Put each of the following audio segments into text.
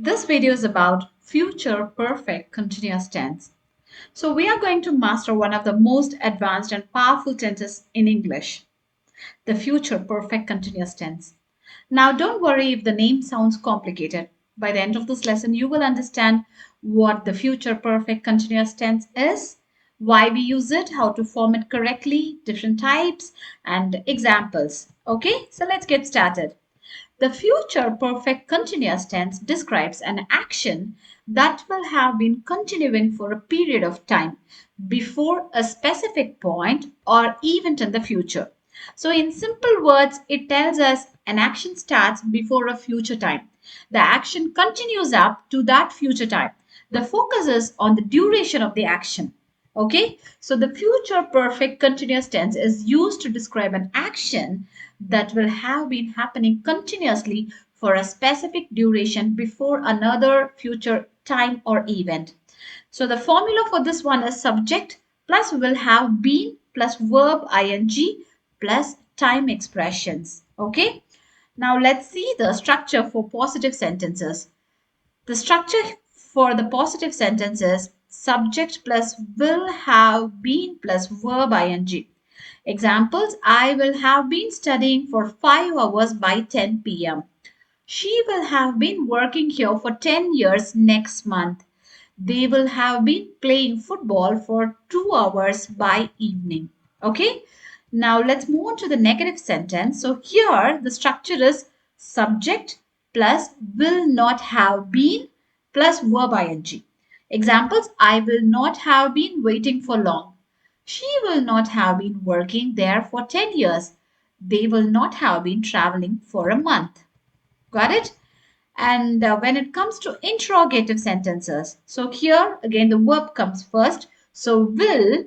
This video is about future perfect continuous tense. So we are going to master one of the most advanced and powerful tenses in English, the future perfect continuous tense. Now don't worry if the name sounds complicated. By the end of this lesson, you will understand what the future perfect continuous tense is, why we use it, how to form it correctly, different types, and examples. Okay, so let's get started. The future perfect continuous tense describes an action that will have been continuing for a period of time before a specific point or event in the future. So, in simple words, it tells us an action starts before a future time. The action continues up to that future time. The focus is on the duration of the action. Okay, so the future perfect continuous tense is used to describe an action that will have been happening continuously for a specific duration before another future time or event. So the formula for this one is subject plus will have been plus verb ing plus time expressions. Okay, now let's see the structure for positive sentences. The structure for the positive sentence is subject plus will have been plus verb ing. Examples: I will have been studying for 5 hours by 10 p.m. She will have been working here for 10 years next month. They will have been playing football for 2 hours by evening. Okay? Now let's move on to the negative sentence. So here the structure is subject plus will not have been plus verb ing. Examples: I will not have been waiting for long. She will not have been working there for 10 years. They will not have been traveling for a month. Got it? And when it comes to interrogative sentences, so here again the verb comes first. So will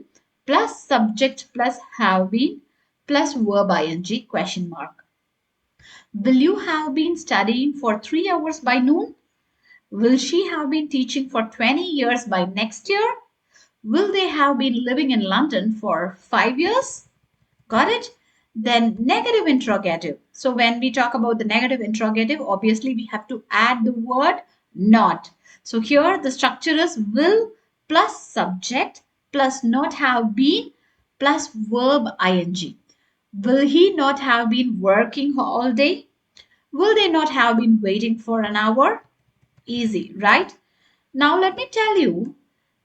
plus subject plus have been plus verb ing question mark. Will you have been studying for 3 hours by noon? Will she have been teaching for 20 years by next year? Will they have been living in London for 5 years? Got it? Then negative interrogative. So when we talk about the negative interrogative, obviously we have to add the word not. So here the structure is will plus subject plus not have been plus verb ing. Will he not have been working all day? Will they not have been waiting for an hour? Easy, right? Now let me tell you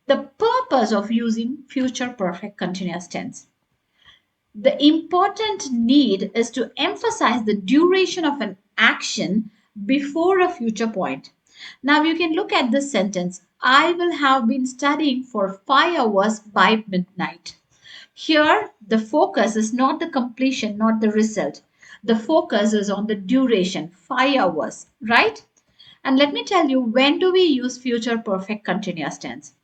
the purpose of using future perfect continuous tense. The important need is to emphasize the duration of an action before a future point. Now you can look at this sentence. I will have been studying for 5 hours by midnight. Here, the focus is not the completion, not the result. The focus is on the duration, 5 hours, right? And let me tell you, when do we use future perfect continuous tense?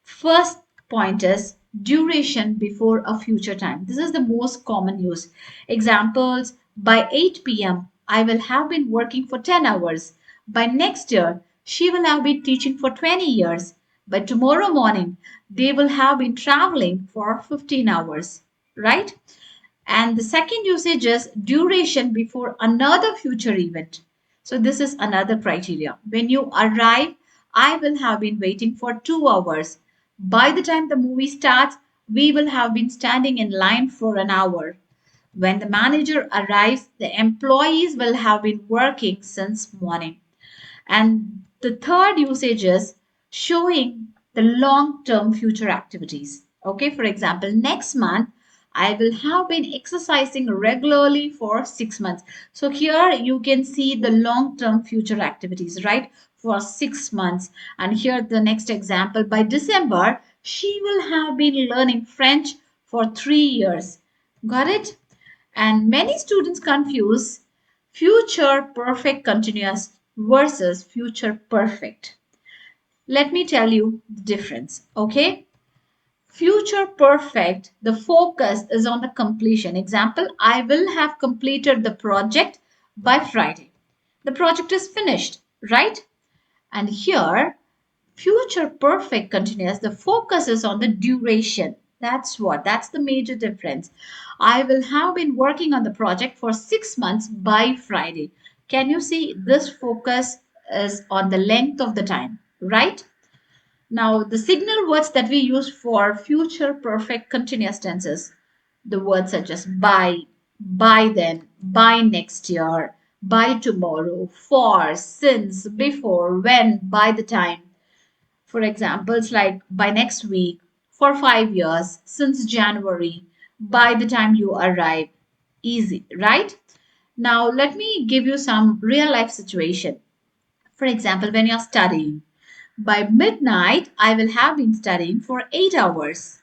First point is duration before a future time. This is the most common use. Examples: by 8 p.m., I will have been working for 10 hours. By next year, she will have been teaching for 20 years. By tomorrow morning, they will have been traveling for 15 hours. Right? And the second usage is duration before another future event. So this is another criteria. When you arrive, I will have been waiting for 2 hours. By the time the movie starts, we will have been standing in line for an hour. When the manager arrives, the employees will have been working since morning. And the third usage is showing the long term future activities. Okay, for example, next month I will have been exercising regularly for 6 months. So here you can see the long term future activities, right? For 6 months. And here the next example: by December, she will have been learning French for 3 years. Got it? And many students confuse future perfect continuous versus future perfect. Let me tell you the difference, okay? Future perfect, the focus is on the completion. Example: I will have completed the project by Friday. The project is finished, right? And here, future perfect continuous, the focus is on the duration. That's the major difference. I will have been working on the project for 6 months by Friday. Can you see this focus is on the length of the time, right? Now, the signal words that we use for future perfect continuous tenses, the words such as by then, by next year, by tomorrow, for, since, before, when, by the time. For examples like by next week, for 5 years, since January, by the time you arrive. Easy, right? Now, let me give you some real life situation. For example, when you're studying, by midnight, I will have been studying for 8 hours.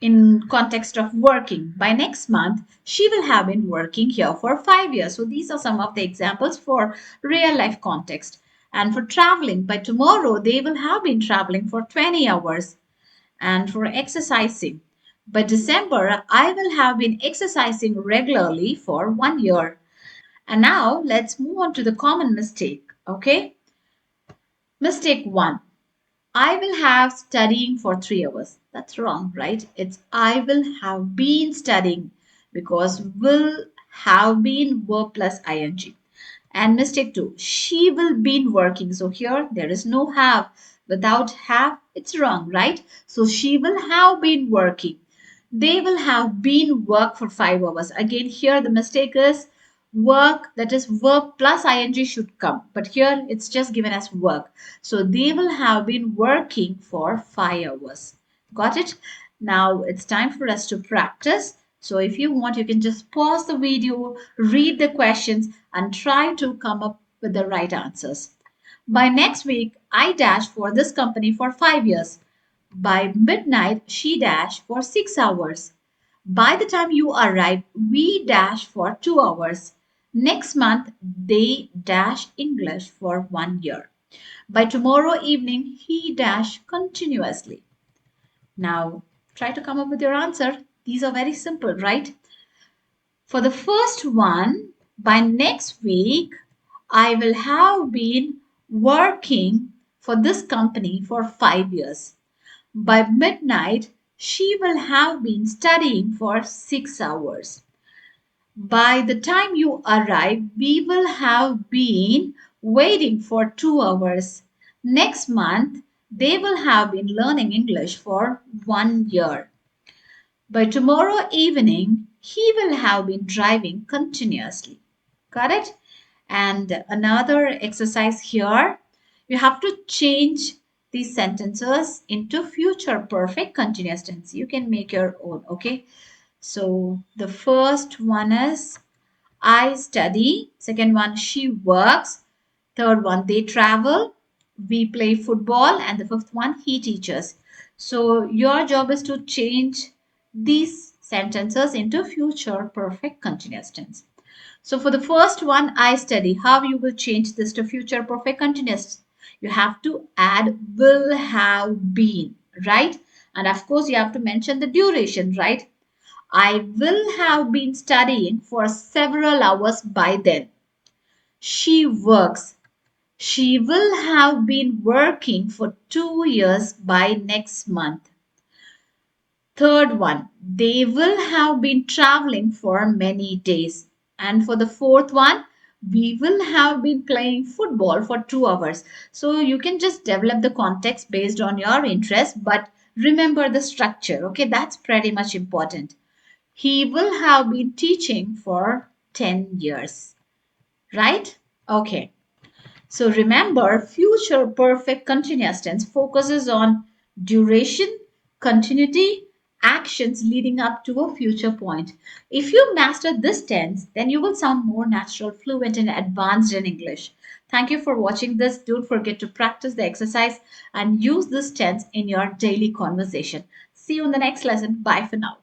In context of working, by next month, she will have been working here for 5 years. So these are some of the examples for real life context. And for traveling, by tomorrow, they will have been traveling for 20 hours. And for exercising, by December, I will have been exercising regularly for 1 year. And now let's move on to the common mistake. Okay. Mistake one. I will have studying for 3 hours. That's wrong, right? It's I will have been studying because will have been verb plus ing. And mistake two, she will be working. So here there is no have. Without have, it's wrong, right? So she will have been working. They will have been work for 5 hours. Again, here the mistake is work, that is verb plus ing should come. But here it's just given as work. So they will have been working for 5 hours. Got it? Now it's time for us to practice. So if you want, you can just pause the video, read the questions, and try to come up with the right answers. By next week, I dash for this company for 5 years. By midnight, she dashed for 6 hours. By the time you arrive, we dash for 2 hours. Next month, they dash English for 1 year. By tomorrow evening, he dash continuously. Now, try to come up with your answer. These are very simple, right? For the first one, by next week, I will have been working for this company for 5 years. By midnight, she will have been studying for 6 hours. By the time you arrive, we will have been waiting for 2 hours. Next month, they will have been learning English for 1 year. By tomorrow evening, he will have been driving continuously. Got it? And another exercise here, you have to change these sentences into future perfect continuous tense. You can make your own, okay? So the first one is I study. Second one, she works. Third one, they travel. We play football. And the fifth one, he teaches. So your job is to change these sentences into future perfect continuous tense. So for the first one, I study. How you will change this to future perfect continuous? You have to add will have been, right? And of course, you have to mention the duration, right? I will have been studying for several hours by then. She works. She will have been working for 2 years by next month. Third one, they will have been traveling for many days. And for the fourth one, we will have been playing football for 2 hours. So you can just develop the context based on your interest, but remember the structure. Okay, that's pretty much important. He will have been teaching for 10 years, right? Okay. So remember, future perfect continuous tense focuses on duration, continuity, actions leading up to a future point. If you master this tense, then you will sound more natural, fluent, and advanced in English. Thank you for watching this. Don't forget to practice the exercise and use this tense in your daily conversation. See you in the next lesson. Bye for now.